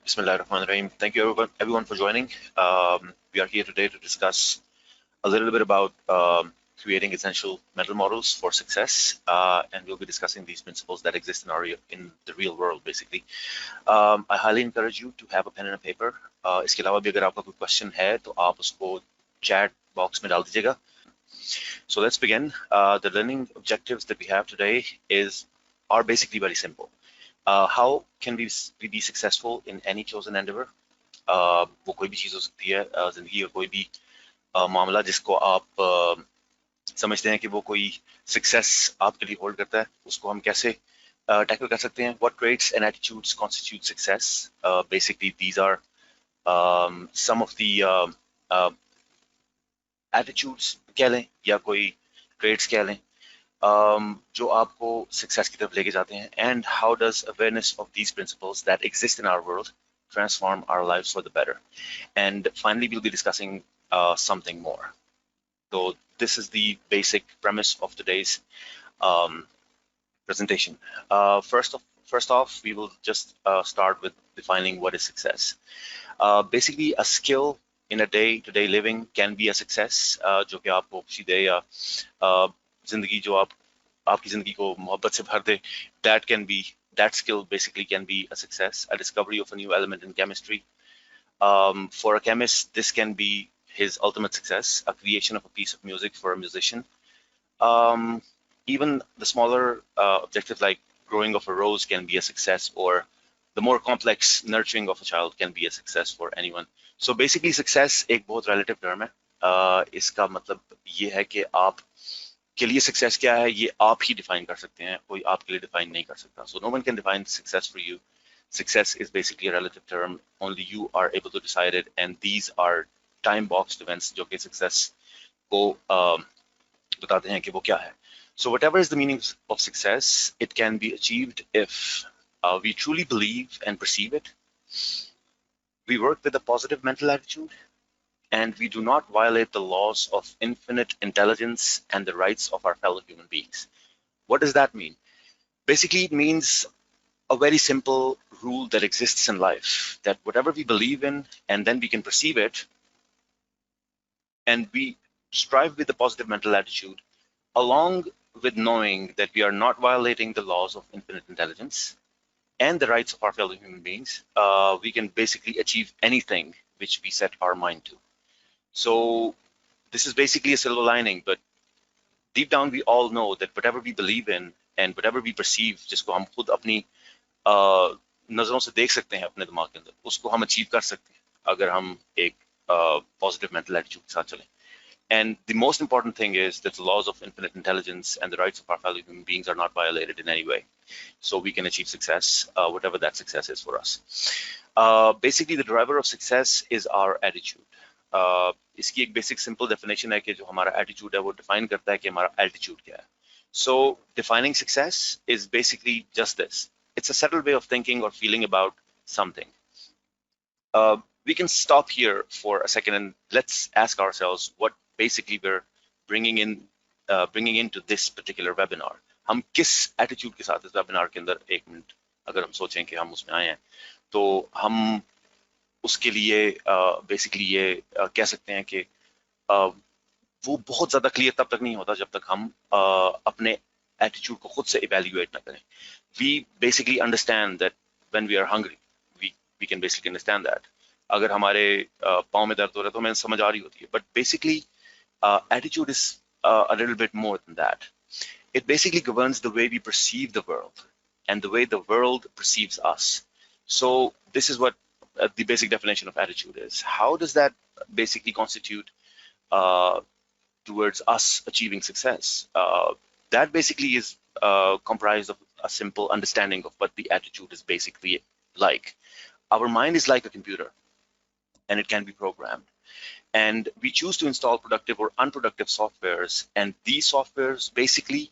Bismillahirrahmanirrahim. Thank you everyone for joining. We are here today to discuss a little bit about creating essential mental models for success, and we'll be discussing these principles that exist in the real world, basically. I highly encourage you to have a pen and a paper. इसके अलावा भी अगर आपका कोई question है तो आप उसको chat box में डाल दीजिएगा. So let's begin. The learning objectives that we have today are basically very simple. How can we be successful in any chosen endeavor? वो कोई भी चीज हो सकती है जिंदगी का कोई भी मामला जिसको आप समझते हैं कि वो कोई सक्सेस आपके लिए होल्ड करता है, उसको हम कैसे टैकल कर सकते हैं? What traits and attitudes constitute success? Basically, these are some of the attitudes कह लें या कोई traits कह लें जो आपको सक्सेस की तरफ लेके जाते हैं. And how does awareness of these principles that exist in our world transform our lives for the better? And finally, we'll be discussing something more. So this is the basic premise of today's presentation. First off, we will just start with defining what is success. Basically, a skill in a day-to-day living can be a success, जो कि आपको खुशी दे या जिंदगी जो आपकी जिंदगी को मोहब्बत से भर दे. That skill basically can be a success. A discovery of a new element in chemistry. For a chemist, this can be his ultimate success. A creation of a piece of music for a musician. Even the smaller objective like growing of a rose can be a success, or the more complex nurturing of a child can be a success for anyone. So basically, success एक बहुत relative term है. इसका मतलब ये है कि आप के लिए सक्सेस क्या है ये आप ही डिफाइन कर सकते हैं, कोई आपके लिए डिफाइन नहीं कर सकता. So no one can define success for you. Success is basically a relative term. Only you are able to decide it, and these are time boxed events जो कि success को बताते हैं कि वो क्या है. So whatever is the meaning of success, it can be achieved if we truly believe and perceive it. We work with a positive mental attitude, and we do not violate the laws of infinite intelligence and the rights of our fellow human beings. What does that mean? Basically, it means a very simple rule that exists in life, that whatever we believe in, and then we can perceive it, and we strive with a positive mental attitude, along with knowing that we are not violating the laws of infinite intelligence and the rights of our fellow human beings, we can basically achieve anything which we set our mind to. So this is basically a silver lining, but deep down we all know that whatever we believe in and whatever we perceive, जिसको हम खुद अपनी नजरों से देख सकते हैं अपने दिमाग के अंदर, उसको हम अचीव कर सकते हैं अगर हम एक positive mental attitude के साथ चलें. And the most important thing is that the laws of infinite intelligence and the rights of our fellow human beings are not violated in any way. So we can achieve success, whatever that success is for us. Basically, the driver of success is our attitude. इसकी एक basic simple definition है कि जो हमारा attitude है वो define करता है कि हमारा altitude क्या है. So defining success is basically just this. It's a settled way of thinking or feeling about something. We can stop here for a second and let's ask ourselves what basically we're bringing into this particular webinar. हम किस attitude के साथ इस webinar के अंदर एक minute अगर हम सोचें कि हम उसमें आए हैं तो हम उसके लिए बेसिकली ये कह सकते हैं कि वो बहुत ज़्यादा क्लियर तब तक नहीं होता जब तक हम अपने एटीट्यूड को खुद से इवेल्युएट ना करें. We basically understand that when we are hungry, we can basically understand that. अगर हमारे पाँव में दर्द हो रहा है तो हमें समझ आ रही होती है. But basically, attitude is a little bit more than that. It basically governs the way we perceive the world and the way the world perceives us. So this is what the basic definition of attitude is. How does that basically constitute towards us achieving success? That basically is comprised of a simple understanding of what the attitude is basically like. Our mind is like a computer, and it can be programmed. And we choose to install productive or unproductive softwares, and these softwares basically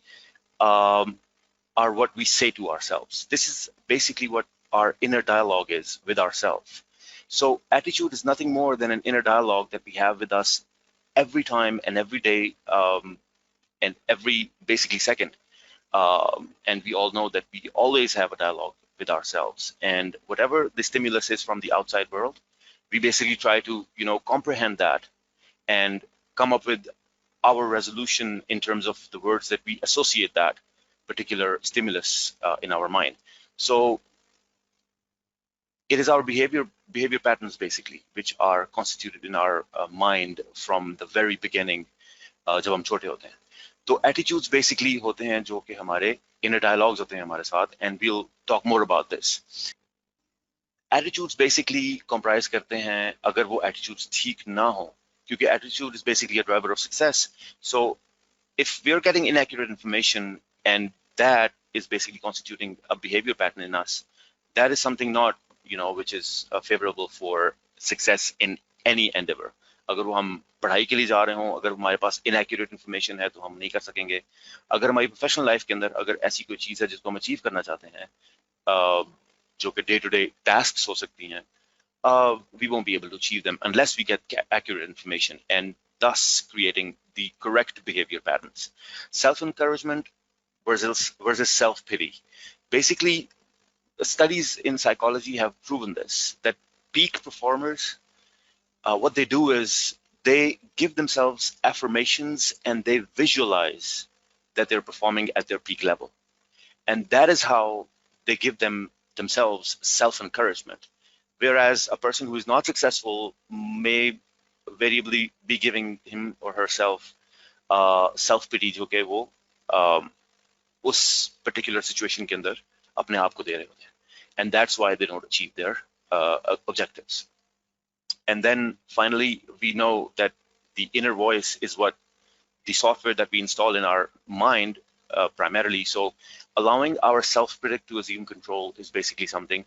are what we say to ourselves. This is basically what our inner dialogue is with ourselves. So attitude is nothing more than an inner dialogue that we have with us every time and every day and every basically second. And we all know that we always have a dialogue with ourselves, and whatever the stimulus is from the outside world, we basically try to comprehend that and come up with our resolution in terms of the words that we associate that particular stimulus in our mind. So it is our behavior patterns basically which are constituted in our mind from the very beginning, जब हम छोटे होते हैं. तो attitudes basically होते हैं जो कि हमारे इनर डायलॉग्स होते हैं हमारे साथ, and we will talk more about this. Attitudes basically comprise करते हैं अगर वो एटीट्यूड्स ठीक ना हो, क्योंकि attitude is basically a driver of success. So if we are getting inaccurate information and that is basically constituting a behavior pattern in us, that is something not which is favorable for success in any endeavor. अगर वो हम पढ़ाई के लिए जा रहे हों, अगर हमारे पास inaccurate information है तो हम नहीं कर सकेंगे. अगर हमारी प्रोफेशनल लाइफ के अंदर अगर ऐसी कोई चीज़ है जिसको हम अचीव करना चाहते हैं, जो कि डे टू डे टास्क हो सकती हैं, we won't be able to achieve them unless we get accurate information, and thus creating the correct behavior patterns. Self-encouragement versus self-pity. Basically, studies in psychology have proven this, that peak performers, what they do is they give themselves affirmations and they visualize that they're performing at their peak level. And that is how they give themselves self-encouragement. Whereas a person who is not successful may variably be giving him or herself self-pity, जो कि वो उस particular situation के अंदर अपने आप को दे रहे होते हैं. And that's why they don't achieve their objectives. And then finally, we know that the inner voice is what the software that we install in our mind primarily. So allowing our self-critic to assume control is basically something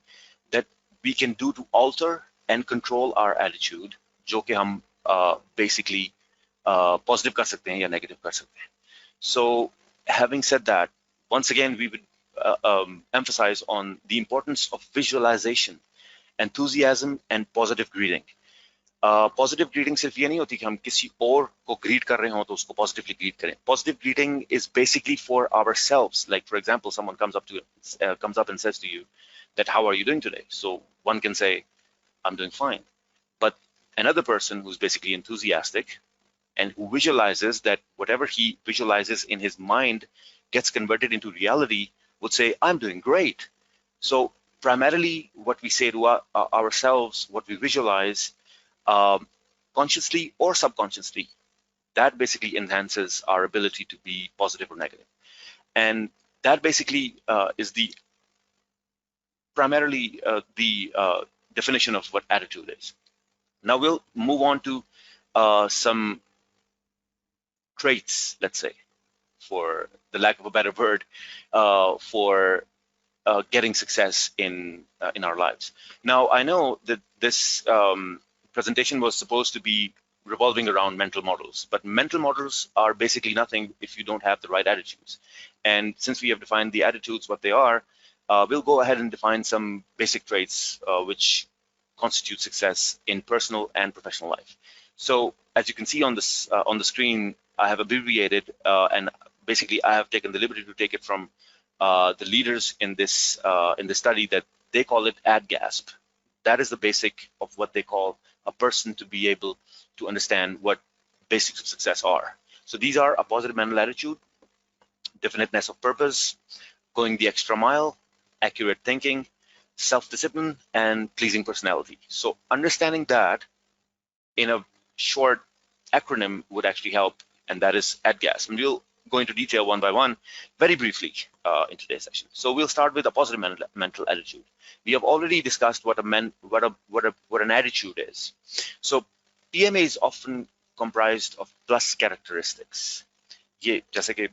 that we can do to alter and control our attitude, जो कि हम basically positive कर सकते हैं या negative कर सकते हैं. So having said that, once again we would emphasize on the importance of visualization, enthusiasm and positive greeting. Positive greeting सिर्फ ये नहीं होती कि हम किसी और को ग्रीट कर रहे हो तो उसको पॉजिटिवली ग्रीट करें. Positive greeting is basically for ourselves. Like for example, someone comes up and says to you that how are you doing today? So one can say, I'm doing fine. But another person who's basically enthusiastic and who visualizes that whatever he visualizes in his mind gets converted into reality would say, I'm doing great. So primarily what we say to ourselves, what we visualize, consciously or subconsciously, that basically enhances our ability to be positive or negative. And that basically is primarily the definition of what attitude is. Now we'll move on to some traits, let's say, for the lack of a better word, for getting success in our lives. Now I know that this presentation was supposed to be revolving around mental models, but mental models are basically nothing if you don't have the right attitudes. And since we have defined the attitudes, what they are, we'll go ahead and define some basic traits which constitute success in personal and professional life. So as you can see on this on the screen, I have abbreviated and basically I have taken the liberty to take it from the leaders in this study, that they call it ADGASP. That is the basic of what they call a person to be able to understand what basics of success are. So these are a positive mental attitude, definiteness of purpose, going the extra mile, accurate thinking, self-discipline, and pleasing personality. So understanding that in a short acronym would actually help, and that is ADGAS. And we'll go into detail one by one very briefly in today's session. So we'll start with a positive mental attitude. We have already discussed what an attitude is. So PMA is often comprised of plus characteristics. ये जैसे कि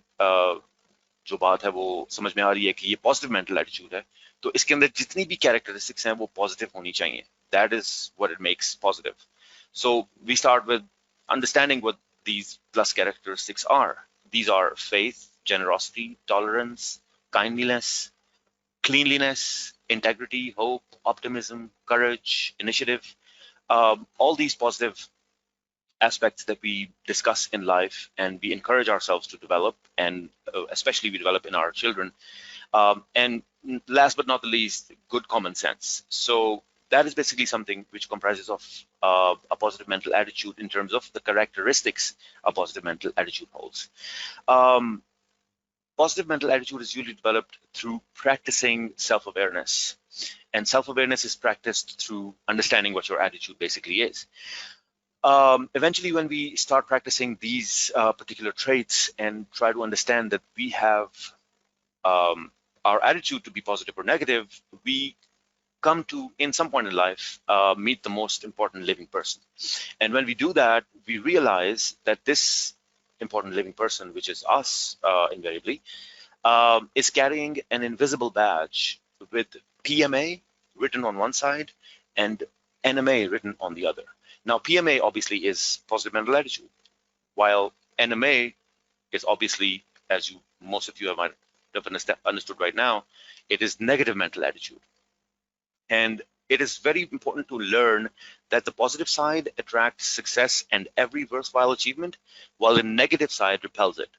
जो बात है वो समझ में आ रही है कि ये पॉजिटिव मेंटल एटीट्यूड है, तो इसके अंदर जितनी भी कैरेक्टरिस्टिक्स हैं वो पॉजिटिव होनी चाहिए. That is what it makes positive. So we start with understanding what these plus characteristics are. These are faith, generosity, tolerance, kindliness, cleanliness, integrity, hope, optimism, courage, initiative. All these positive aspects that we discuss in life and we encourage ourselves to develop, and especially we develop in our children. And last but not the least, good common sense. So that is basically something which comprises of a positive mental attitude in terms of the characteristics a positive mental attitude holds. Um, Positive mental attitude is usually developed through practicing self-awareness. And self-awareness is practiced through understanding what your attitude basically is. Eventually, when we start practicing these particular traits and try to understand that we have um, our attitude to be positive or negative, we come to, in some point in life, meet the most important living person. And when we do that, we realize that this important living person, which is us invariably, is carrying an invisible badge with PMA written on one side and NMA written on the other. Now, PMA obviously is positive mental attitude, while NMA is obviously, as you most of you might have understood right now, it is negative mental attitude. And it is very important to learn that the positive side attracts success and every worthwhile achievement, while the negative side repels it.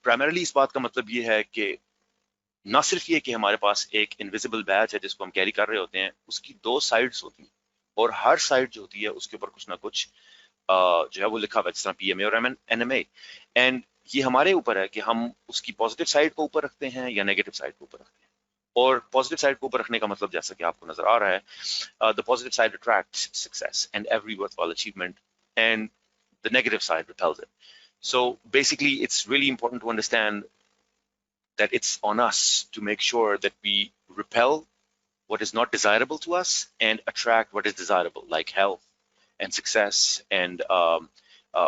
Primarily इस बात का मतलब ये है कि ना सिर्फ ये कि हमारे पास एक इनविजिबल बैच है जिसको हम कैरी कर रहे होते हैं, उसकी दो साइड्स होती हैं और हर साइड जो होती है उसके ऊपर कुछ ना कुछ जो है वो लिखा हुआ है, जिस तरह पीएमए और एनएमए। एंड ये हमारे ऊपर है कि हम उसकी पॉजिटिव साइड को ऊपर रखते हैं या नेगेटिव साइड को ऊपर रखते हैं। और पॉजिटिव साइड को ऊपर रखने का मतलब जैसा कि आपको नजर आ रहा है, the positive side attracts success and every worthwhile achievement and the negative side repels it. So basically, it's really important to understand that it's on us to make sure that we repel what is not desirable to us and attract what is desirable, like health and success and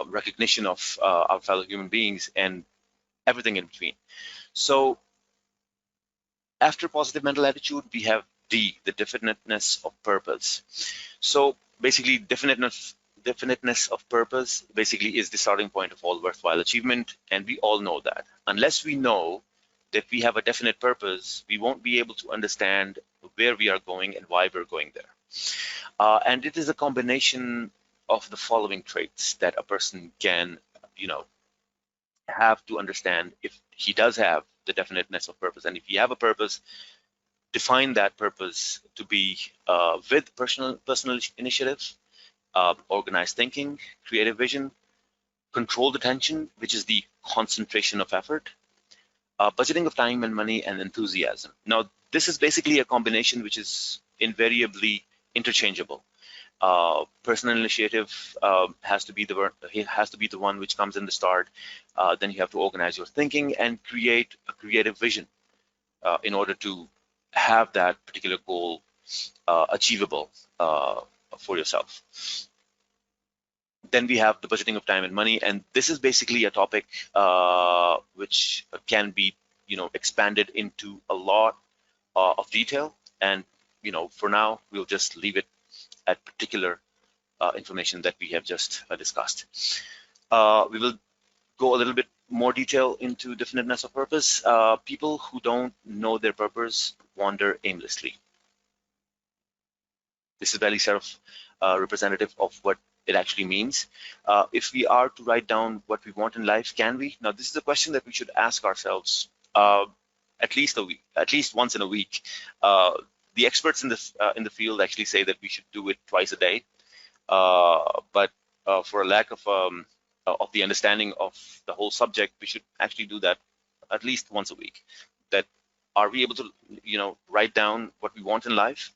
recognition of our fellow human beings and everything in between. So after positive mental attitude, we have D, the definiteness of purpose. So basically, definiteness of purpose basically is the starting point of all worthwhile achievement, and we all know that. Unless we know that we have a definite purpose, we won't be able to understand where we are going and why we're going there. And it is a combination of the following traits that a person can, have to understand if he does have the definiteness of purpose. And if you have a purpose, define that purpose to be with personal initiative, organized thinking, creative vision, controlled attention, which is the concentration of effort, budgeting of time and money, and enthusiasm. Now, this is basically a combination which is invariably interchangeable. Personal initiative has to be the one which comes in the start. Then you have to organize your thinking and create a creative vision in order to have that particular goal achievable for yourself. Then we have the budgeting of time and money, and this is basically a topic which can be, expanded into a lot of detail. And for now, we'll just leave it at particular information that we have just discussed. We will go a little bit more detail into definiteness of purpose. People who don't know their purpose wander aimlessly. This is very representative of what it actually means. If we are to write down what we want in life, can we? Now, this is a question that we should ask ourselves at least once in a week. The experts in the field actually say that we should do it twice a day, but for a lack of the understanding of the whole subject, we should actually do that at least once a week. That are we able to, write down what we want in life?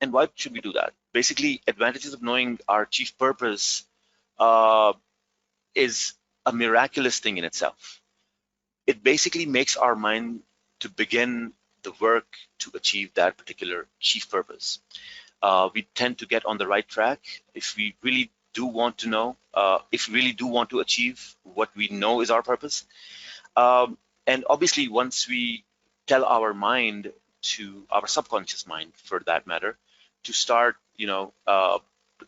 And why should we do that? Basically, advantages of knowing our chief purpose is a miraculous thing in itself. It basically makes our mind to begin the work to achieve that particular chief purpose. We tend to get on the right track if we really do want to know, if we really do want to achieve what we know is our purpose. And obviously, once we tell our mind, to our subconscious mind for that matter, to start,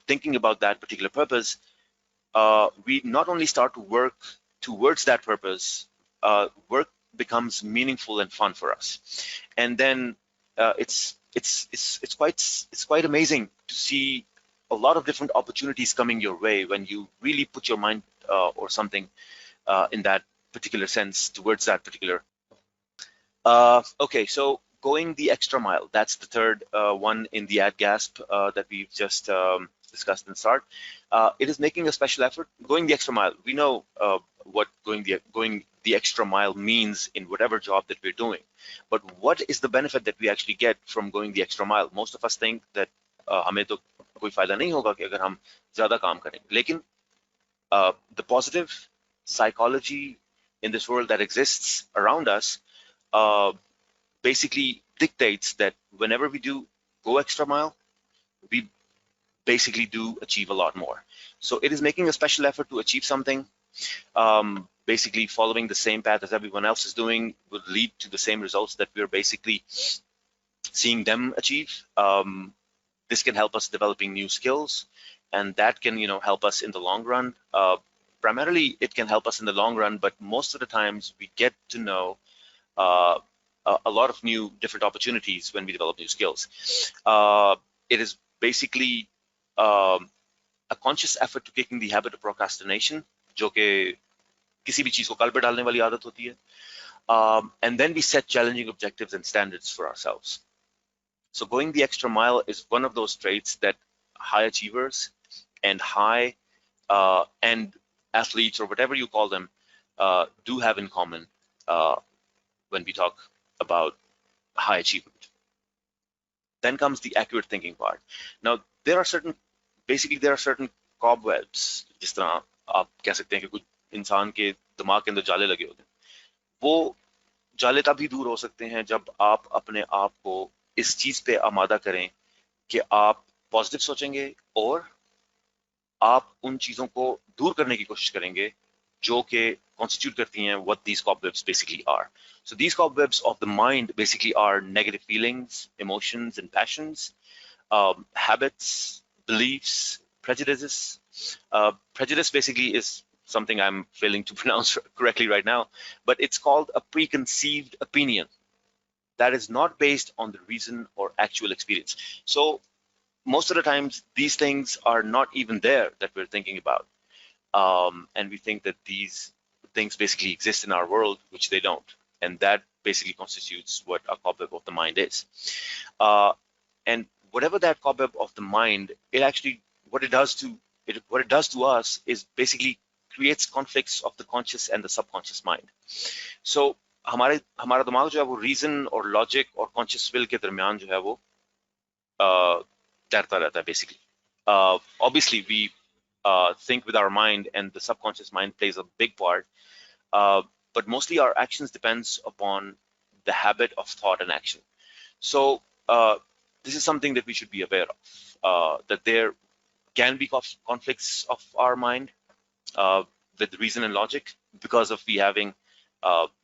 thinking about that particular purpose, we not only start to work towards that purpose, work becomes meaningful and fun for us. And then it's quite amazing to see a lot of different opportunities coming your way when you really put your mind or something in that particular sense towards that particular Okay, so going the extra mile, that's the third one in the ad gasp that we've just discussed in the start. It is making a special effort, going the extra mile. We know what going the extra mile means in whatever job that we're doing, but what is the benefit that we actually get from going the extra mile? Most of us think that हमें तो कोई फायदा नहीं होगा कि अगर हम ज्यादा काम करें, लेकिन the positive psychology in this world that exists around us uh, basically dictates that whenever we do go extra mile, we basically do achieve a lot more. So it is making a special effort to achieve something. Basically following the same path as everyone else is doing would lead to the same results that we're basically seeing them achieve. This can help us developing new skills, and that can help us in the long run. Primarily, it can help us in the long run, but most of the times we get to know uh, a lot of new different opportunities when we develop new skills. It is basically a conscious effort to kicking the habit of procrastination, जो कि किसी भी चीज को कल पे डालने वाली आदत होती है. And then we set challenging objectives and standards for ourselves. So going the extra mile is one of those traits that high achievers and high end athletes, or whatever you call them, do have in common when we talk about high achievement. Then comes the accurate thinking part. Now, there are certain cobwebs, जिस तरह आप कह सकते हैं कि कुछ इंसान के दिमाग के अंदर जाले लगे होते हैं. वो जाले तभी दूर हो सकते हैं जब आप अपने आप को इस चीज पे आमादा करें कि आप पॉजिटिव सोचेंगे और आप उन चीजों को दूर करने की कोशिश करेंगे जो कि constitute करती हैं what these cobwebs basically are. So these cobwebs of the mind basically are negative feelings, emotions, and passions, habits, beliefs, prejudices. Prejudice basically is something I'm failing to pronounce correctly right now, but it's called a preconceived opinion that is not based on the reason or actual experience. So most of the times, these things are not even there that we're thinking about. And we think that these things basically exist in our world, which they don't. And that basically constitutes what a cobweb of the mind is. And whatever that cobweb of the mind, it actually, what it does to us is basically creates conflicts of the conscious and the subconscious mind. So हमारा दिमाग जो है वो reason और logic और conscious will के दरमियान जो है वो तैरता रहता है basically. Obviously, we think with our mind, and the subconscious mind plays a big part. But mostly our actions depends upon the habit of thought and action. So this is something that we should be aware of, that there can be conflicts of our mind with reason and logic because of we having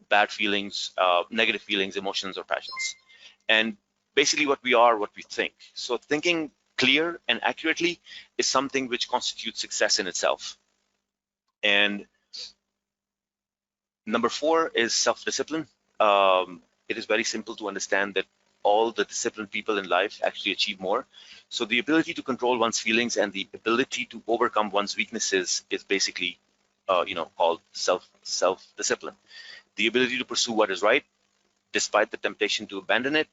bad feelings, negative feelings, emotions, or passions. And basically what we are, what we think. So thinking clear and accurately is something which constitutes success in itself. And number 4 is self-discipline. It is very simple to understand that all the disciplined people in life actually achieve more. So the ability to control one's feelings and the ability to overcome one's weaknesses is basically, called self-discipline. The ability to pursue what is right, despite the temptation to abandon it.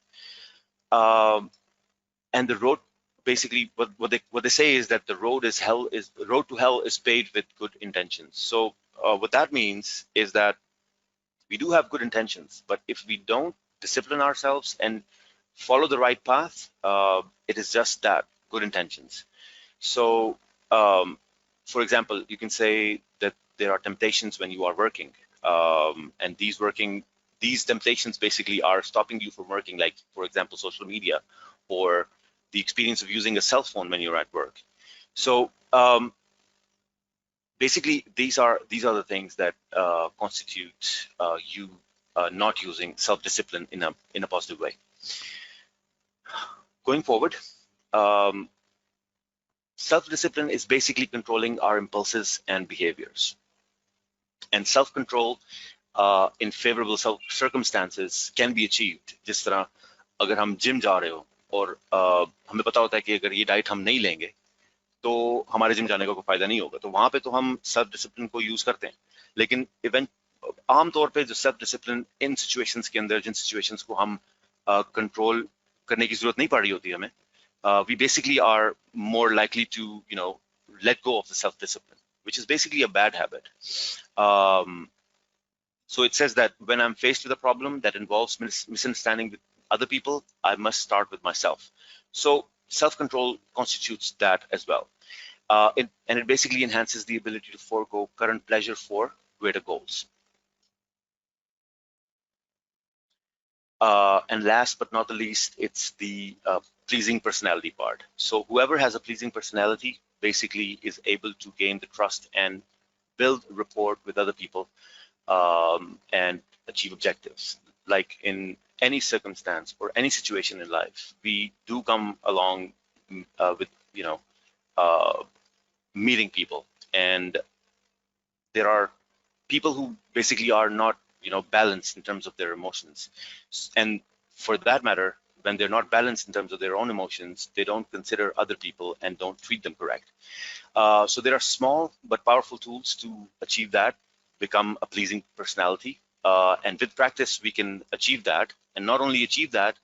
And the road, basically, what they say is that the road to hell is paved with good intentions. So what that means is that we do have good intentions, but if we don't discipline ourselves and follow the right path, it is just that, good intentions. So, for example, you can say that there are temptations when you are working, and these temptations basically are stopping you from working, like, for example, social media, or the experience of using a cell phone when you're at work. So basically, these are the things that constitute you not using self-discipline in a positive way. Going forward, self-discipline is basically controlling our impulses and behaviors. And self-control in favorable circumstances can be achieved. जिस तरह अगर हम gym जा रहे हो और हमें पता होता है कि अगर ये डाइट हम नहीं लेंगे तो हमारे जिम जाने का कोई फायदा नहीं होगा, तो वहां पे तो हम सेल्फ डिसिप्लिन को यूज करते हैं. लेकिन इवेंट आमतौर पे जो सेल्फ डिसिप्लिन इन सिचुएशंस के अंदर, जिन सिचुएशंस को हम कंट्रोल करने की जरूरत नहीं पड़ रही होती हमें, we basically are more likely to, let go of the self-discipline, which is basically a bad habit. So it says that when I'm faced with a problem that involves misunderstanding with other people, I must start with myself. So self-control constitutes that as well. And it basically enhances the ability to forego current pleasure for greater goals. And last but not the least, it's the pleasing personality part. So whoever has a pleasing personality basically is able to gain the trust and build rapport with other people, and achieve objectives. Like in any circumstance or any situation in life, we do come along with, meeting people, and there are people who basically are not, balanced in terms of their emotions. And for that matter, when they're not balanced in terms of their own emotions, they don't consider other people and don't treat them correct. So there are small but powerful tools to achieve that, become a pleasing personality. And with practice, we can achieve that. And not only achieve that,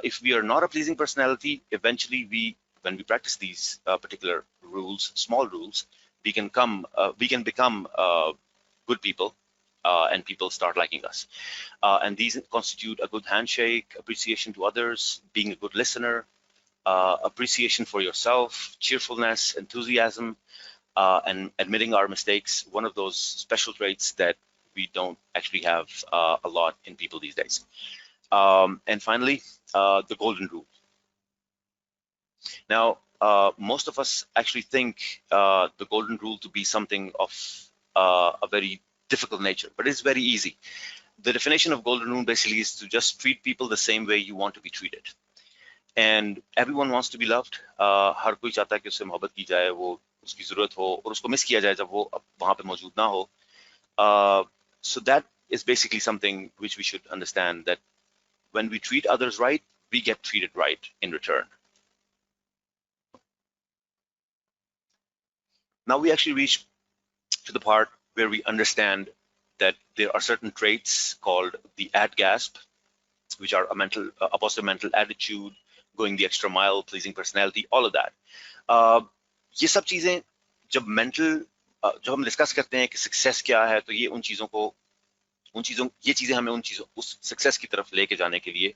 if we are not a pleasing personality, eventually when we practice these particular rules, small rules, we can become good people, and people start liking us. And these constitute a good handshake, appreciation to others, being a good listener, appreciation for yourself, cheerfulness, enthusiasm, and admitting our mistakes. One of those special traits that we don't actually have a lot in people these days. And finally, the golden rule. Now, most of us actually think the golden rule to be something of a very difficult nature, but it's very easy. The definition of golden rule basically is to just treat people the same way you want to be treated. And everyone wants to be loved. हर कोई चाहता है कि उससे मोहब्बत की जाए, वो उसकी जरूरत हो और उसको मिस किया जाए जब वो वहां पे मौजूद ना हो. So that is basically something which we should understand, that when we treat others right, we get treated right in return. Now we actually reach to the part where we understand that there are certain traits called the ADGASP, which are a positive mental attitude, going the extra mile, pleasing personality, all of that. ये सब चीजें जब हम discuss करते हैं कि success क्या है, तो ये ये चीजें हमें उस सक्सेस की तरफ लेके जाने के लिए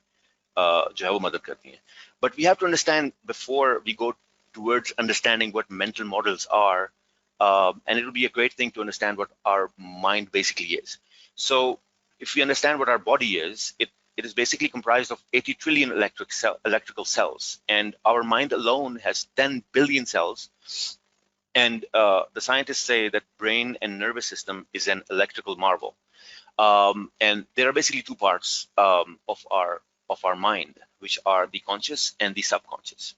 जो है वो मदद करती हैं. But we have to understand before we go towards understanding what mental models are, and it will be a great thing to understand what our mind basically is. So if we understand what our body is, it is basically comprised of 80 trillion electrical cells, and our mind alone has 10 billion cells. And the scientists say that brain and nervous system is an electrical marvel. And there are basically two parts of our mind, which are the conscious and the subconscious.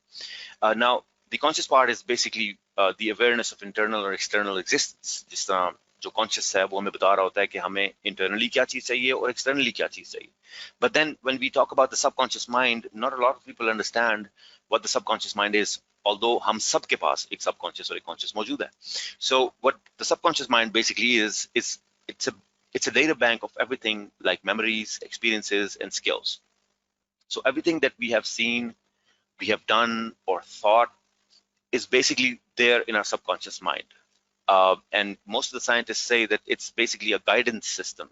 Now, the conscious part is basically the awareness of internal or external existence. जिस तरह जो conscious है वो हमें बता रहा होता है कि हमें internally क्या चीज चाहिए और externally क्या चीज चाहिए. But then when we talk about the subconscious mind, not a lot of people understand what the subconscious mind is, although हम सबके पास एक subconscious और एक conscious मौजूद है. So what the subconscious mind basically is it's a data bank of everything like memories, experiences, and skills. So everything that we have seen, we have done, or thought is basically there in our subconscious mind. And most of the scientists say that it's basically a guidance system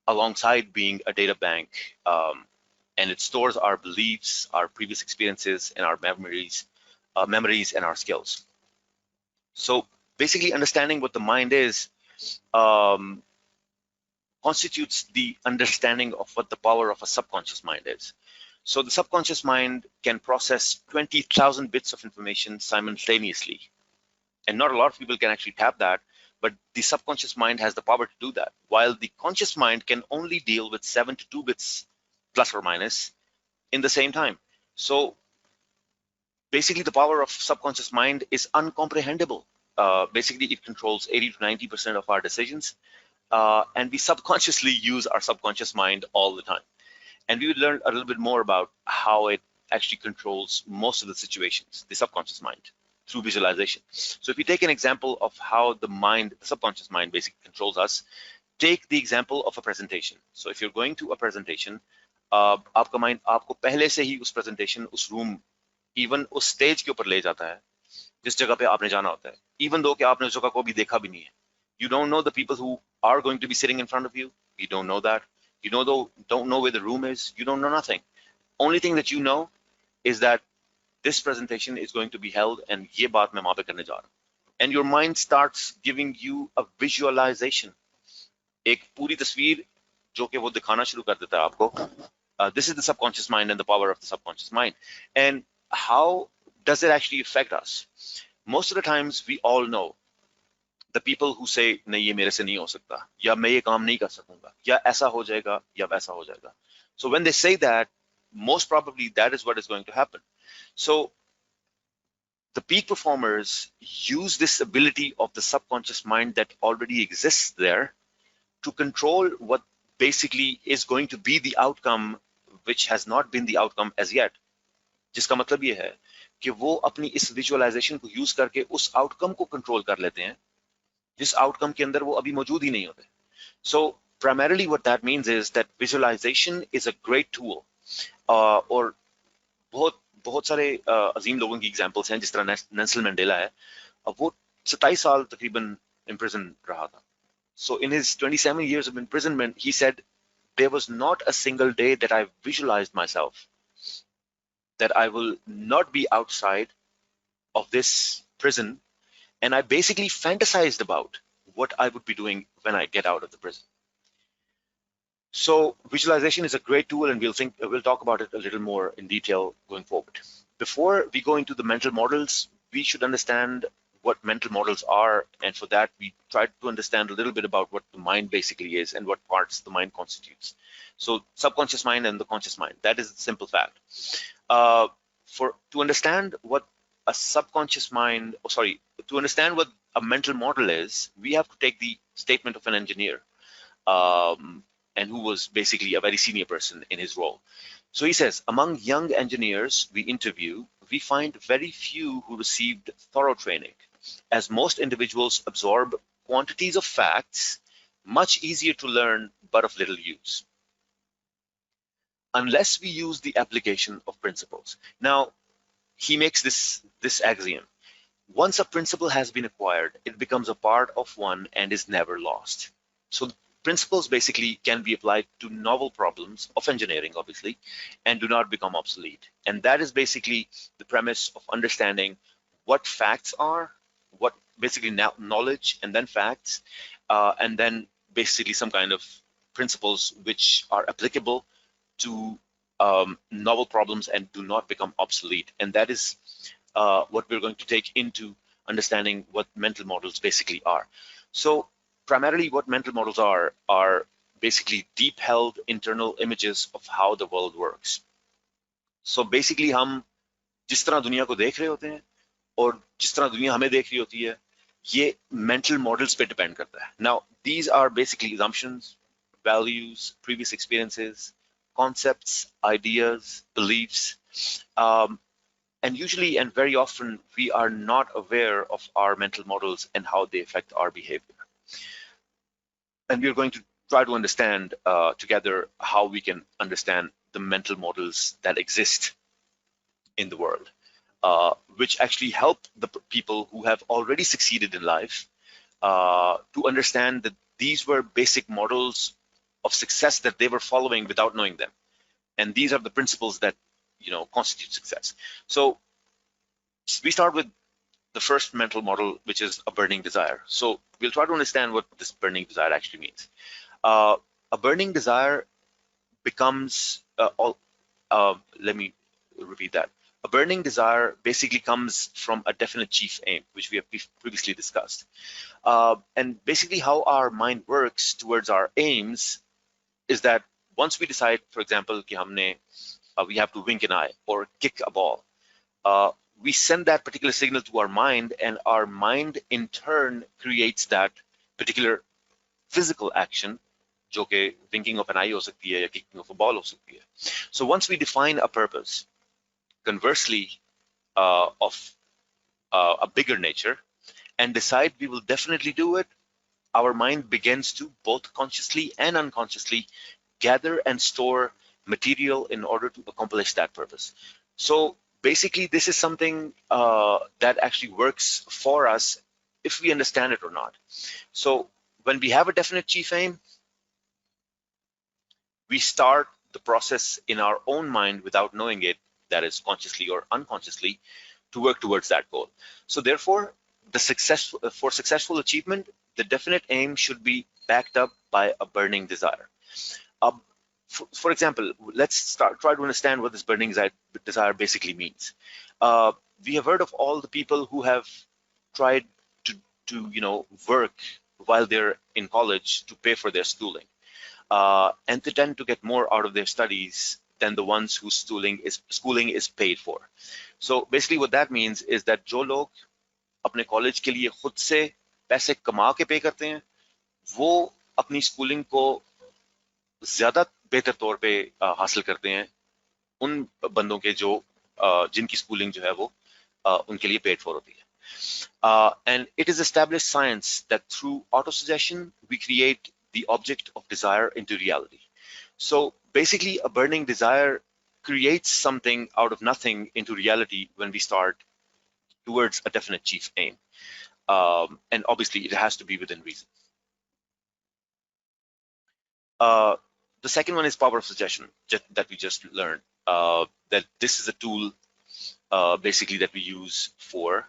alongside being a data bank. And it stores our beliefs, our previous experiences, and our memories and our skills. So basically understanding what the mind is constitutes the understanding of what the power of a subconscious mind is. So the subconscious mind can process 20,000 bits of information simultaneously. And not a lot of people can actually tap that, but the subconscious mind has the power to do that, while the conscious mind can only deal with 72 bits plus or minus in the same time. So basically the power of subconscious mind is uncomprehendable. Basically it controls 80 to 90% of our decisions, and we subconsciously use our subconscious mind all the time. And we would learn a little bit more about how it actually controls most of the situations, the subconscious mind, through visualization. So if we take an example of how the subconscious mind basically controls us, take the example of a presentation. So if you're going to a presentation, आपका mind आपको पहले से ही उस presentation, उस room, even उस stage के ऊपर ले जाता है जिस जगह पे आपने जाना होता है, even though कि आपने उस जगह को भी देखा भी नहीं है. You don't know the people who are going to be sitting in front of you. You don't know that. You don't know where the room is. You don't know nothing. Only thing that you know is that this presentation is going to be held and ये बात मैं वहाँ पे करने जा रहा हूँ. And your mind starts giving you a visualization. एक पूरी तस्वीर जो कि वो दिखाना शुरू कर देता है आपको. This is the subconscious mind and the power of the subconscious mind. And how does it actually affect us? Most of the times we all know the people who say नहीं ये मेरे से नहीं हो सकता, या मैं ये काम नहीं कर सकूंगा, या ऐसा हो जाएगा, या वैसा हो जाएगा. So when they say that, most probably that is what is going to happen. So the peak performers use this ability of the subconscious mind that already exists there to control what basically is going to be the outcome which has not been the outcome as yet. जिसका मतलब ये है कि वो अपनी इस visualisation को use करके उस आउटकम को कंट्रोल कर लेते हैं जिस आउटकम के अंदर वो अभी मौजूद ही नहीं होते. So primarily what that means is that visualization is a great tool. और बहुत बहुत सारे अजीम लोगों की एग्जांपल्स हैं, जिस तरह नेल्सन मंडेला है. वो 27 साल तकरीबन इम्प्रिजन रहा था. So in his 27 years of imprisonment, he said, there was not a single day that I visualized myself that I will not be outside of this prison, and I basically fantasized about what I would be doing when I get out of the prison. So visualization is a great tool, and we'll talk about it a little more in detail going forward. Before we go into the mental models, we should understand what mental models are, and for that we try to understand a little bit about what the mind basically is and what parts the mind constitutes. So subconscious mind and the conscious mind, that is the simple fact. To understand what a subconscious mind, to understand what a mental model is, we have to take the statement of an engineer, and who was basically a very senior person in his role. So he says, among young engineers we interview, we find very few who received thorough training, as most individuals absorb quantities of facts much easier to learn but of little use, unless we use the application of principles. Now, he makes this axiom. Once a principle has been acquired, it becomes a part of one and is never lost. So principles basically can be applied to novel problems of engineering, obviously, and do not become obsolete. And that is basically the premise of understanding what facts are, what basically knowledge and then facts, and then basically some kind of principles which are applicable to novel problems and do not become obsolete. And that is what we're going to take into understanding what mental models basically are. So primarily what mental models are basically deep held internal images of how the world works. So basically हम जिस तरह दुनिया को देख रहे होते हैं और जिस तरह दुनिया हमें देख रही होती है, ये mental models पे depend करता है. Now these are basically assumptions, values, previous experiences, concepts, ideas, beliefs, and usually and very often we are not aware of our mental models and how they affect our behavior. And we're going to try to understand together how we can understand the mental models that exist in the world, which actually help the people who have already succeeded in life to understand that these were basic models of success that they were following without knowing them. And these are the principles that constitute success. So we start with the first mental model, which is a burning desire. So we'll try to understand what this burning desire actually means. A burning desire becomes, let me repeat that. A burning desire basically comes from a definite chief aim, which we have previously discussed. And basically how our mind works towards our aims is that once we decide, for example, we have to wink an eye or kick a ball, we send that particular signal to our mind, and our mind in turn creates that particular physical action, जो कि winking of an eye हो सकती है या kicking of a ball हो सकती है. So once we define a purpose, conversely, of a bigger nature, and decide we will definitely do it, our mind begins to both consciously and unconsciously gather and store material in order to accomplish that purpose. So basically, this is something that actually works for us if we understand it or not. So when we have a definite chief aim, we start the process in our own mind without knowing it, that is consciously or unconsciously, to work towards that goal. So therefore, for successful achievement, the definite aim should be backed up by a burning desire. Uh, for example, let's try to understand what this burning desire basically means. We have heard of all the people who have tried to, work while they're in college to pay for their schooling. And they tend to get more out of their studies than the ones whose schooling is paid for. So basically what that means is that जो लोग अपने college के लिए खुद से पैसे कमा के पे करते हैं, वो अपनी स्कूलिंग को ज्यादा बेहतर तौर पे हासिल करते हैं उन बंदों के जो जिनकी स्कूलिंग जो है वो उनके लिए पेड फॉर होती है. And it is established science that through autosuggestion we create the object of desire into reality. So basically a burning desire creates something out of nothing into reality when we start towards a definite chief aim. And obviously it has to be within reason. The second one is power of suggestion that we just learned. That this is a tool basically that we use for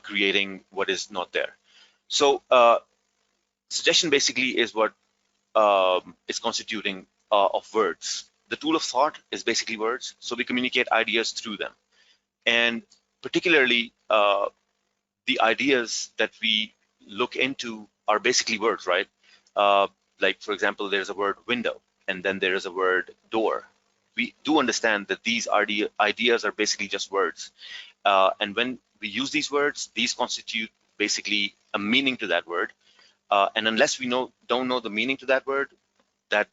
creating what is not there. So suggestion basically is what is constituting of words. The tool of thought is basically words, so we communicate ideas through them. And particularly the ideas that we look into are basically words, right? Like for example, there's a word window, and then there is a word door. We do understand that these ideas are basically just words. And when we use these words, these constitute basically a meaning to that word. And unless we don't know the meaning to that word, that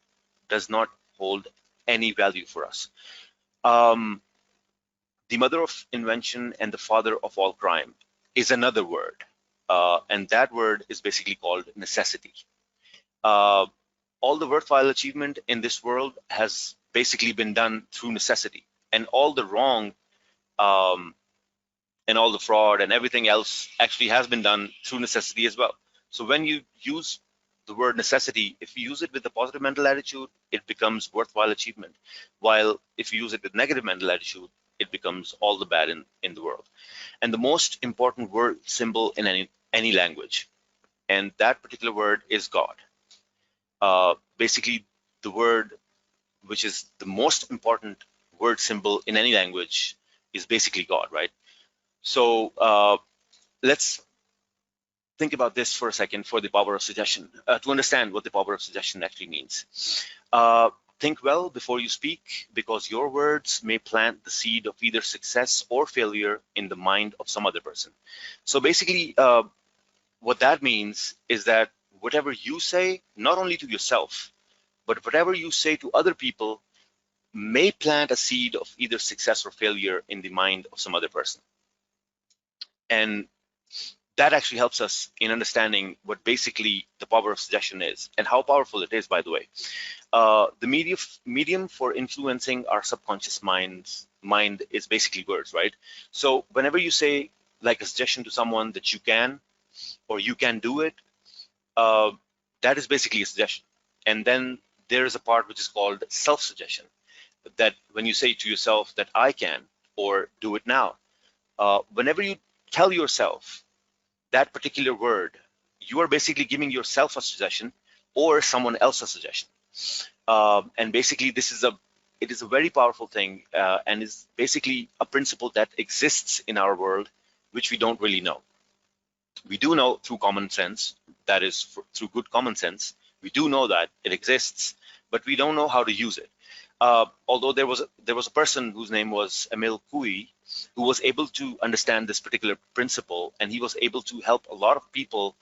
does not hold any value for us. The mother of invention and the father of all crime is another word. And that word is basically called necessity. All the worthwhile achievement in this world has basically been done through necessity, and all the wrong and all the fraud and everything else actually has been done through necessity as well. So when you use the word necessity, if you use it with a positive mental attitude, it becomes worthwhile achievement. While if you use it with negative mental attitude, it becomes all the bad in the world. And the most important word symbol in any language, and that particular word is God. Basically, the word which is the most important word symbol in any language is basically God, right? So let's think about this for a second for the power of suggestion, to understand what the power of suggestion actually means. Think well before you speak, because your words may plant the seed of either success or failure in the mind of some other person. So basically, what that means is that whatever you say, not only to yourself, but whatever you say to other people may plant a seed of either success or failure in the mind of some other person. And that actually helps us in understanding what basically the power of suggestion is and how powerful it is, by the way. The medium for influencing our subconscious mind is basically words, right? So whenever you say like a suggestion to someone that you can or you can do it, that is basically a suggestion. And then there is a part which is called self-suggestion, that when you say to yourself that I can or do it now, whenever you tell yourself that particular word, you are basically giving yourself a suggestion or someone else a suggestion. And basically it is a very powerful thing, and is basically a principle that exists in our world, which we don't really know. We do know through common sense, that is through good common sense, we do know that it exists, but we don't know how to use it. Although there was a person whose name was Emil Coué, who was able to understand this particular principle, and he was able to help a lot of people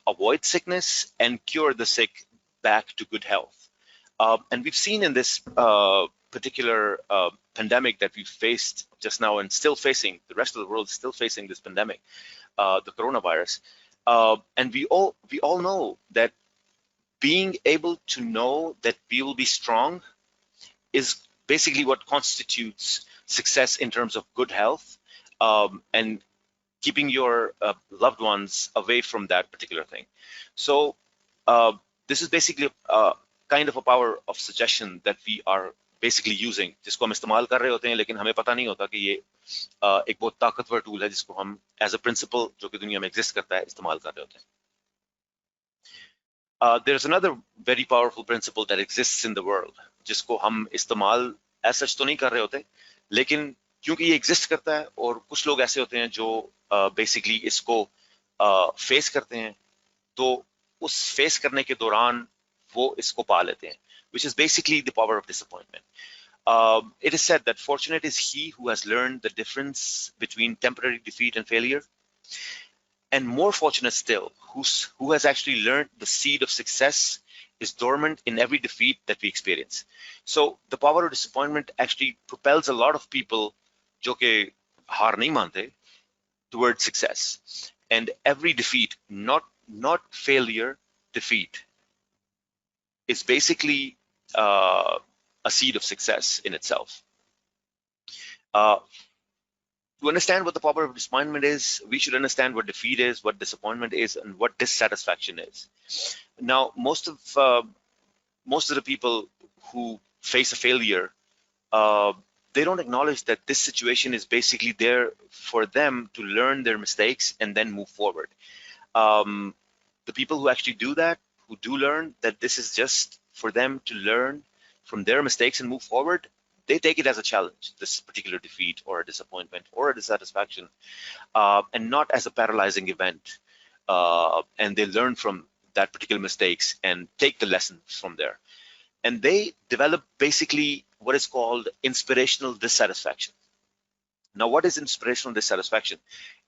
avoid sickness and cure the sick back to good health. And we've seen in this particular pandemic that we've faced just now and still facing, the rest of the world is still facing this pandemic, the coronavirus, And we all know that being able to know that we will be strong is basically what constitutes success in terms of good health, and keeping your loved ones away from that particular thing. So uh, this is basically kind of a power of suggestion that we are basically using, जिसको हम इस्तेमाल कर रहे होते हैं लेकिन हमें पता नहीं होता कि ये एक बहुत ताकतवर टूल है जिसको हम एज अ प्रिंसिपल जो कि दुनिया में एग्जिस्ट करता है इस्तेमाल कर रहे होते हैं. There's another very powerful principle that exists in the world जिसको हम इस्तेमाल as such तो नहीं कर रहे होते, लेकिन क्योंकि ये एग्जिस्ट करता है और कुछ लोग ऐसे होते हैं जो बेसिकली इसको फेस करते हैं, तो उस फेस करने के दौरान वो इसको पा लेते हैं, which is basically the power of disappointment. It is said that fortunate is he who has learned the difference between temporary defeat and failure, and more fortunate still, who has actually learned the seed of success is dormant in every defeat that we experience. So the power of disappointment actually propels a lot of people जो कि हार नहीं मानते towards success. And every defeat, not failure, defeat, is basically a seed of success in itself. To understand what the power of disappointment is, we should understand what defeat is, what disappointment is, and what dissatisfaction is. Now, most of the people who face a failure, they don't acknowledge that this situation is basically there for them to learn their mistakes and then move forward. The people who actually do that, who do learn that this is just for them to learn from their mistakes and move forward, they take it as a challenge, this particular defeat or a disappointment or a dissatisfaction, and not as a paralyzing event. And they learn from that particular mistakes and take the lessons from there. And they develop basically what is called inspirational dissatisfaction. Now, what is inspirational dissatisfaction?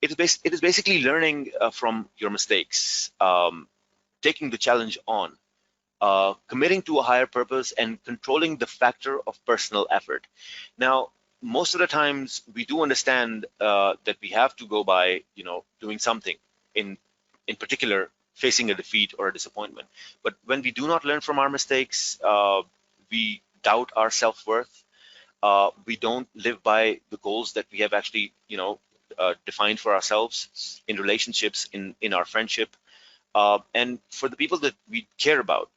It is basically learning from your mistakes, taking the challenge on, committing to a higher purpose, and controlling the factor of personal effort. Now, most of the times we do understand that we have to go by, doing something in particular, facing a defeat or a disappointment. But when we do not learn from our mistakes, we doubt our self-worth. We don't live by the goals that we have actually, defined for ourselves in relationships, in our friendship, and for the people that we care about.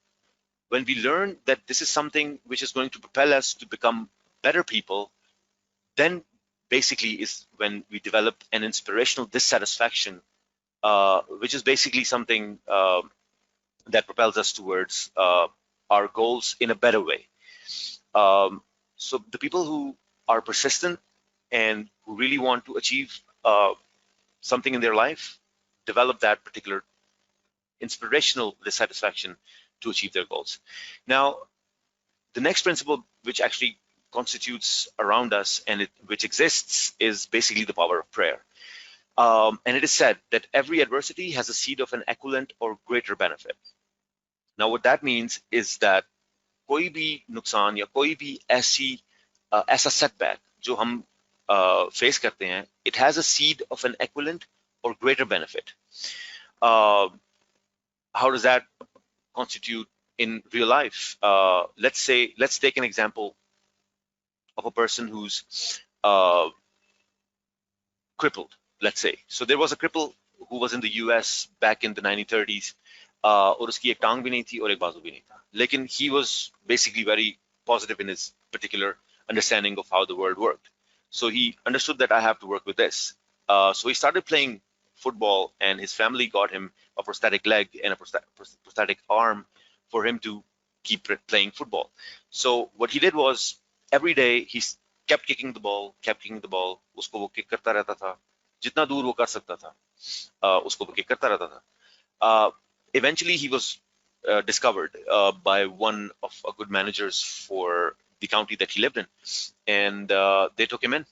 When we learn that this is something which is going to propel us to become better people, then basically is when we develop an inspirational dissatisfaction, which is basically something that propels us towards our goals in a better way. So the people who are persistent and who really want to achieve something in their life develop that particular inspirational dissatisfaction to achieve their goals. Now, the next principle which actually constitutes around us and which exists is basically the power of prayer. And it is said that every adversity has a seed of an equivalent or greater benefit. Now, what that means is that कोई भी नुकसान या कोई भी ऐसा setback जो हम face करते हैं, it has a seed of an equivalent or greater benefit. How does that constitute in real life? Let's take an example of a person who's crippled, let's say. So there was a cripple who was in the US back in the 1930s, और उसकी एक टांग भी नहीं थी और एक बाजू भी नहीं था, लेकिन he was basically very positive in his particular understanding of how the world worked. So he understood that I have to work with this. So he started playing football, and his family got him a prosthetic leg and a prosthetic arm for him to keep playing football. So what he did was every day he kept kicking the ball, उसको वो kick करता रहता था, जितना दूर वो कर सकता था, उसको वो kick करता रहता था. Eventually he was discovered by one of a good managers for the county that he lived in, and they took him in.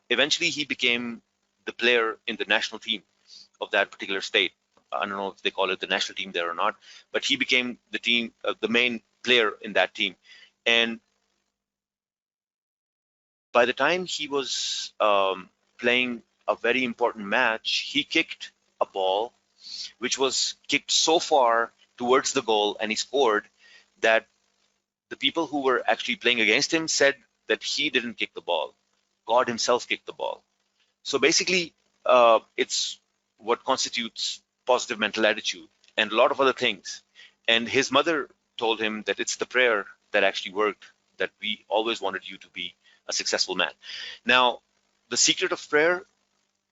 Eventually he became the player in the national team of that particular state. I don't know if they call it the national team there or not, but he became the main player in that team. And by the time he was playing a very important match, he kicked a ball which was kicked so far towards the goal and he scored that the people who were actually playing against him said that he didn't kick the ball. God himself kicked the ball. So basically, it's what constitutes positive mental attitude and a lot of other things. And his mother told him that it's the prayer that actually worked, that we always wanted you to be a successful man. Now, the secret of prayer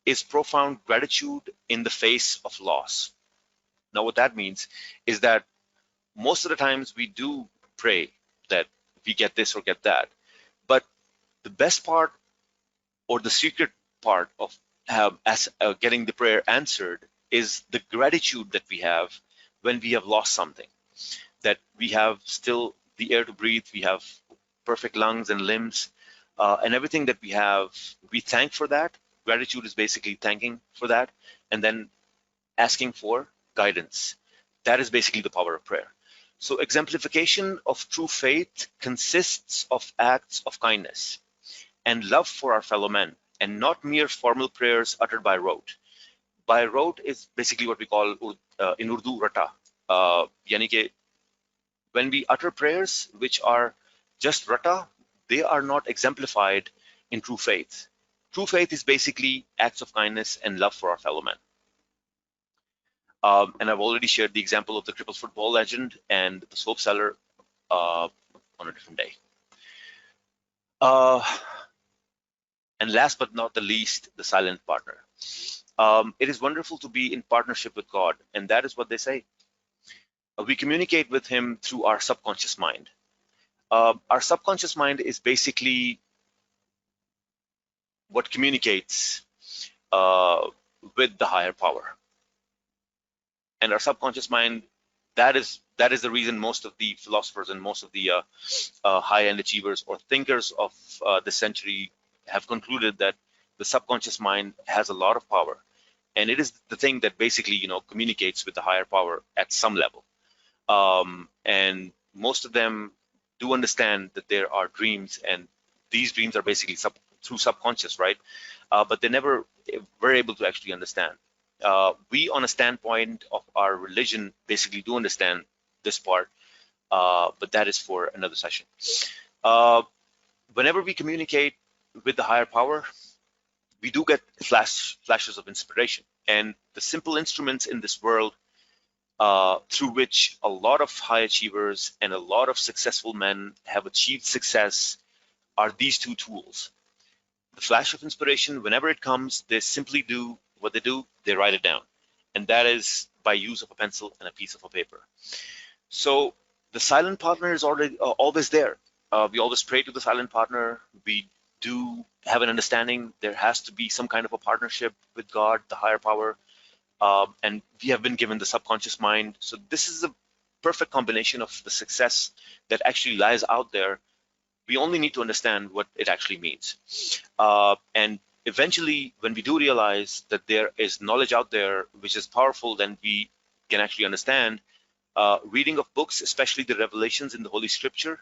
is profound gratitude in the face of loss. Now, what that means is that most of the times we do pray that we get this or get that, but the best part or the secret part of getting the prayer answered is the gratitude that we have when we have lost something, that we have still the air to breathe, we have perfect lungs and limbs, and everything that we have, we thank for that. Gratitude is basically thanking for that and then asking for guidance. That is basically the power of prayer. So exemplification of true faith consists of acts of kindness and love for our fellow men, and not mere formal prayers uttered by rote. By rote is basically what we call in Urdu rata. Yani ke when we utter prayers which are just rata, they are not exemplified in true faith. True faith is basically acts of kindness and love for our fellow men. And I've already shared the example of the crippled football legend and the soap seller on a different day. And last but not the least, the silent partner. It is wonderful to be in partnership with God, and that is what they say. We communicate with him through our subconscious mind. Our subconscious mind is basically what communicates with the higher power. And our subconscious mind, that is the reason most of the philosophers and most of the high-end achievers or thinkers of the century have concluded that the subconscious mind has a lot of power, and it is the thing that basically communicates with the higher power at some level. And most of them do understand that there are dreams, and these dreams are basically through subconscious, right? But they never were able to actually understand. We, on a standpoint of our religion, basically do understand this part, but that is for another session. Whenever we communicate with the higher power, we do get flashes of inspiration, and the simple instruments in this world through which a lot of high achievers and a lot of successful men have achieved success are these two tools. The flash of inspiration, whenever it comes, they simply do what they do, they write it down, and that is by use of a pencil and a piece of a paper. So the silent partner is already always there. We always pray to the silent partner. We do have an understanding there has to be some kind of a partnership with God, the higher power, and we have been given the subconscious mind. So this is a perfect combination of the success that actually lies out there. We only need to understand what it actually means. And eventually, when we do realize that there is knowledge out there which is powerful, then we can actually understand. Reading of books, especially the revelations in the Holy Scripture,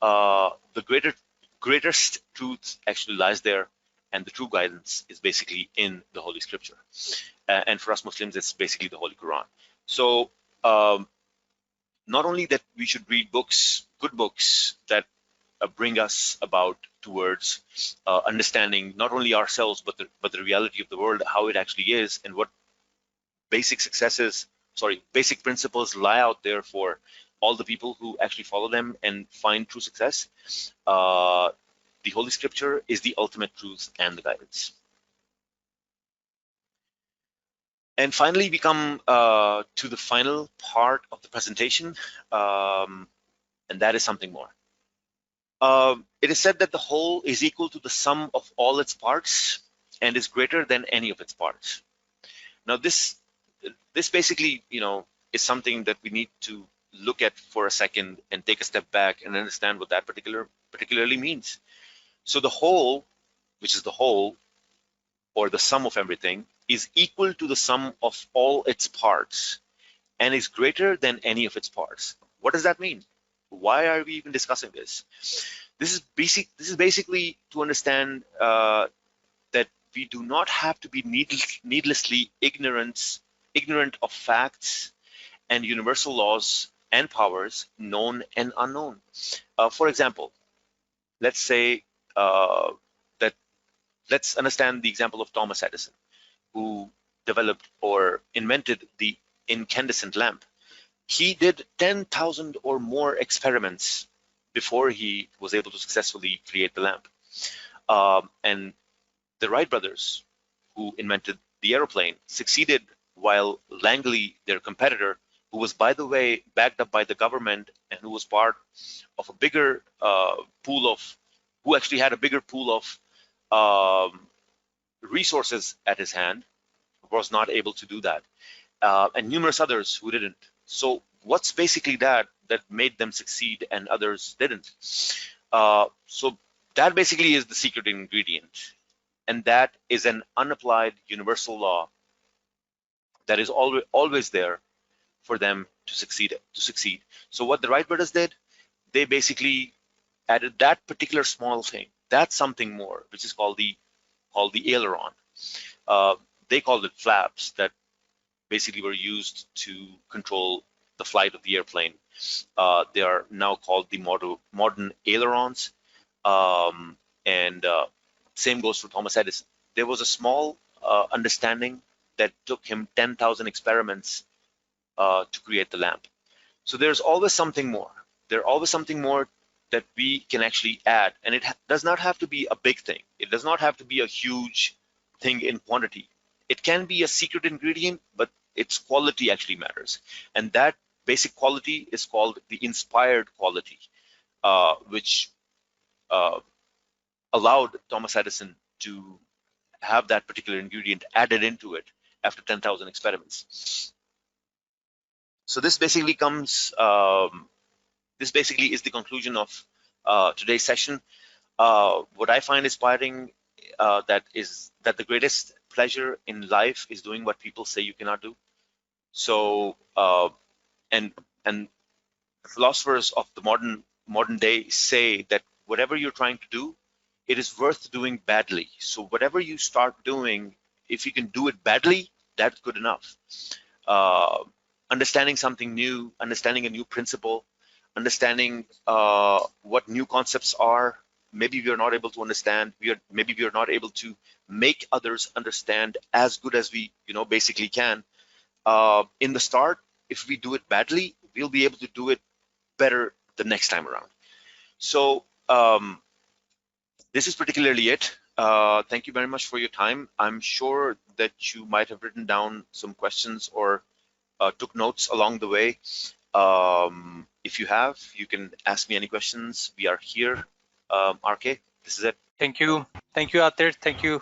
the greatest truth actually lies there, and the true guidance is basically in the Holy Scripture. And for us Muslims, it's basically the Holy Quran. So not only that we should read books, good books that bring us about towards understanding not only ourselves but the reality of the world, how it actually is, and what basic principles lie out there for all the people who actually follow them and find true success. The Holy Scripture is the ultimate truth and the guidance. And finally, we come to the final part of the presentation, and that is something more. It is said that the whole is equal to the sum of all its parts and is greater than any of its parts. Now, this basically, is something that we need to look at for a second and take a step back and understand what that particularly means. So the whole, which is the whole or the sum of everything, is equal to the sum of all its parts and is greater than any of its parts. What does that mean? Why are we even discussing this? This is basically to understand that we do not have to be needlessly ignorant ignorant of facts and universal laws and powers, known and unknown. For example, let's say that let's understand the example of Thomas Edison, who developed or invented the incandescent lamp. He did 10,000 or more experiments before he was able to successfully create the lamp. And the Wright brothers, who invented the aeroplane, succeeded while Langley, their competitor, who was, by the way, backed up by the government and who was part of a bigger pool of, who actually had a bigger pool of resources at his hand, was not able to do that. And numerous others who didn't. So what's basically that made them succeed and others didn't? So that basically is the secret ingredient. And that is an unapplied universal law that is always there for them to succeed. So what the Wright brothers did, they basically added that particular small thing, that something more, which is called the aileron. They called it flaps that basically were used to control the flight of the airplane. They are now called the modern ailerons. And same goes for Thomas Edison. There was a small understanding that took him 10,000 experiments to create the lamp. So there's always something more. There's always something more that we can actually add. And it does not have to be a big thing. It does not have to be a huge thing in quantity. It can be a secret ingredient, but its quality actually matters. And that basic quality is called the inspired quality, which allowed Thomas Edison to have that particular ingredient added into it after 10,000 experiments. So this basically comes, this basically is the conclusion of today's session. What I find inspiring that the greatest pleasure in life is doing what people say you cannot do. So and philosophers of the modern day say that whatever you're trying to do, it is worth doing badly. So whatever you start doing, if you can do it badly, that's good enough. Understanding something new, understanding a new principle, understanding what new concepts are. Maybe we are not able to understand. Maybe we are not able to make others understand as good as we, basically can. In the start, if we do it badly, we'll be able to do it better the next time around. So this is particularly it. Thank you very much for your time. I'm sure that you might have written down some questions or took notes along the way. If you have, you can ask me any questions. We are here. RK, this is it. Thank you, Aatir. Thank you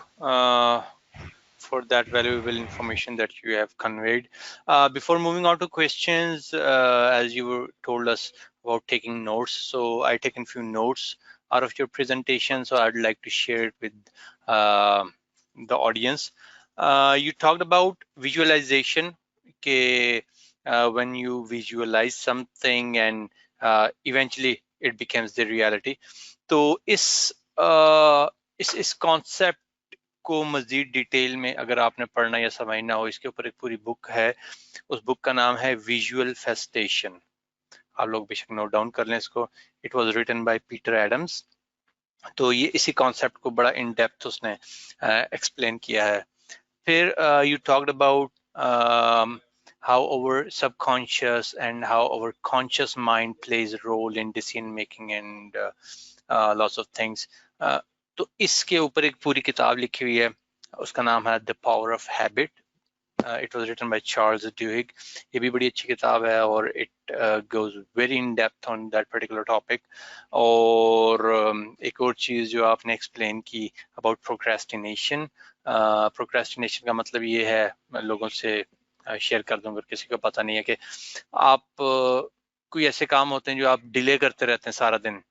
for that valuable information that you have conveyed. Before moving on to questions, as you told us about taking notes, so I taken a few notes out of your presentation, so I'd like to share it with the audience. You talked about visualization. Okay, when you visualize something and eventually it becomes the reality. तो इस concept को मजीद detail में अगर आपने पढ़ना या समझना हो, इसके ऊपर एक पूरी बुक है. उस बुक का नाम है विजुअल फेस्टेशन. आप लोग बेशक नोट डाउन कर लें इसको. It was written by Peter Adams. तो ये इसी कॉन्सेप्ट को बड़ा इन डेप्थ उसने एक्सप्लेन किया है. फिर you talked about how our subconscious and how our conscious mind plays a role in decision making and lots of things. तो इसके ऊपर एक पूरी किताब लिखी हुई है, उसका नाम है the power of habit. It was written by Charles Duhigg. ये भी बड़ी अच्छी किताब है और it goes very in depth on that particular topic. और एक और चीज जो आपने एक्सप्लेन की अबाउट प्रोक्रेस्टिनेशन. प्रोक्रेस्टिनेशन का मतलब ये है, मैं लोगों से शेयर कर दूं अगर किसी को पता नहीं है, कि आप कोई ऐसे काम होते हैं जो आप डिले करते रहते हैं सारा दिन.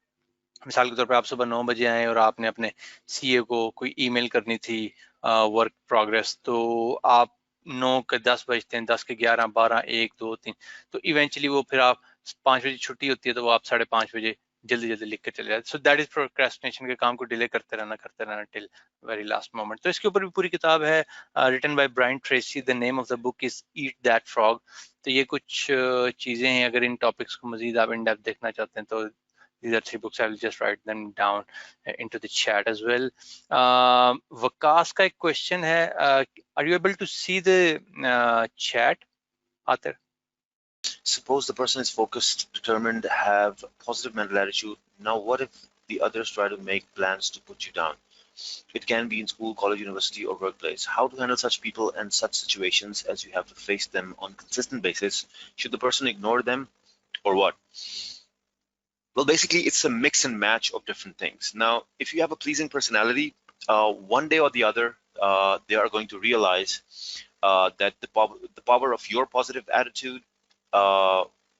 मिसाल के तौर पे आप सुबह 9 बजे आए और आपने अपने सीए को कोई ईमेल करनी थी वर्क प्रोग्रेस, तो आप 9 के 10 बजते हैं, 10 के 11, 12, 1, 2, 3, तो इवेंचुअली वो फिर आप 5 बजे छुट्टी होती है तो वो आप 5:30 बजे जल्दी जल्दी लिख के चले जाते. सो दैट इज प्रोक्रेस्टिनेशन, के काम को डिले करते रहना टिल वेरी लास्ट मोमेंट. तो इसके ऊपर भी पूरी किताब है, written by Brian Tracy. The name of the book is eat that frog. तो ये कुछ चीजें हैं, अगर इन टॉपिक्स को मजीद आप इन डेप्थ देखना चाहते हैं तो these are 3 books. I will just write them down into the chat as well. Waqas का एक क्वेश्चन है, are you able to see the chat, Aatir? Suppose the person is focused, determined, have positive mental attitude. Now, what if the others try to make plans to put you down? It can be in school, college, university, or workplace. How to handle such people and such situations as you have to face them on a consistent basis? Should the person ignore them or what? Well, basically, it's a mix and match of different things. Now, if you have a pleasing personality, one day or the other, they are going to realize that the power of your positive attitude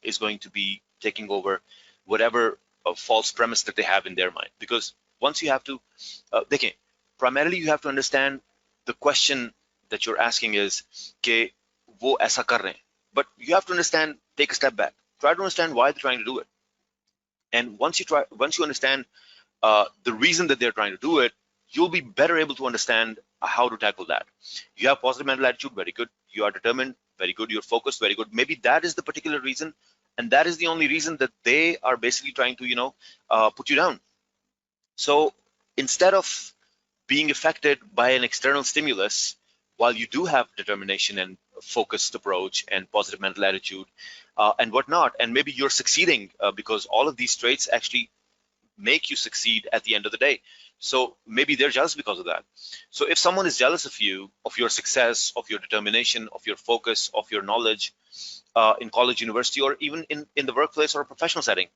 is going to be taking over whatever false premise that they have in their mind. Because once you have to, primarily you have to understand the question that you're asking is, "Ke wo aisa kar rahe hain?" But you have to understand, take a step back, try to understand why they're trying to do it. And once you understand the reason that they're trying to do it, you'll be better able to understand how to tackle that. You have positive mental attitude, very good. You are determined, very good. You're focused, very good. Maybe that is the particular reason, and that is the only reason that they are basically trying to, put you down. So instead of being affected by an external stimulus, while you do have determination and focused approach and positive mental attitude and whatnot, and maybe you're succeeding because all of these traits actually make you succeed at the end of the day. So maybe they're jealous because of that. So if someone is jealous of you, of your success, of your determination, of your focus, of your knowledge in college, university, or even in the workplace or a professional setting,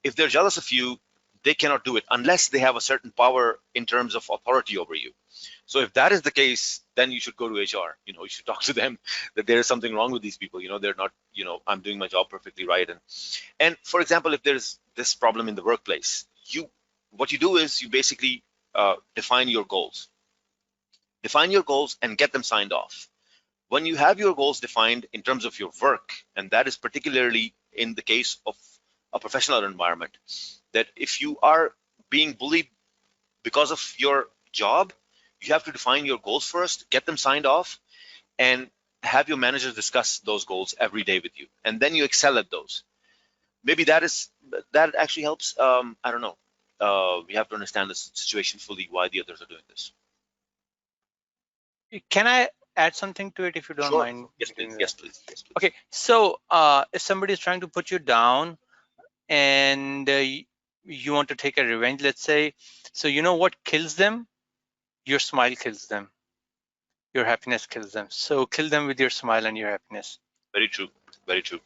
if they're jealous of you, they cannot do it unless they have a certain power in terms of authority over you. So if that is the case, then you should go to HR. You should talk to them that there is something wrong with these people. They're not, I'm doing my job perfectly right. And for example, if there's this problem in the workplace, what you do is you basically define your goals. Define your goals and get them signed off. When you have your goals defined in terms of your work, and that is particularly in the case of a professional environment, that if you are being bullied because of your job, you have to define your goals first, get them signed off, and have your managers discuss those goals every day with you, and then you excel at those. Maybe that actually helps. I don't know. We have to understand the situation fully, why the others are doing this. Can I add something to it, if you don't Sure. mind? Yes, please. Yes, please. Yes, please. Okay, so if somebody is trying to put you down and you want to take a revenge, let's say, so you know what kills them? Your smile kills them. Your happiness kills them. So kill them with your smile and your happiness. Very true. Very true.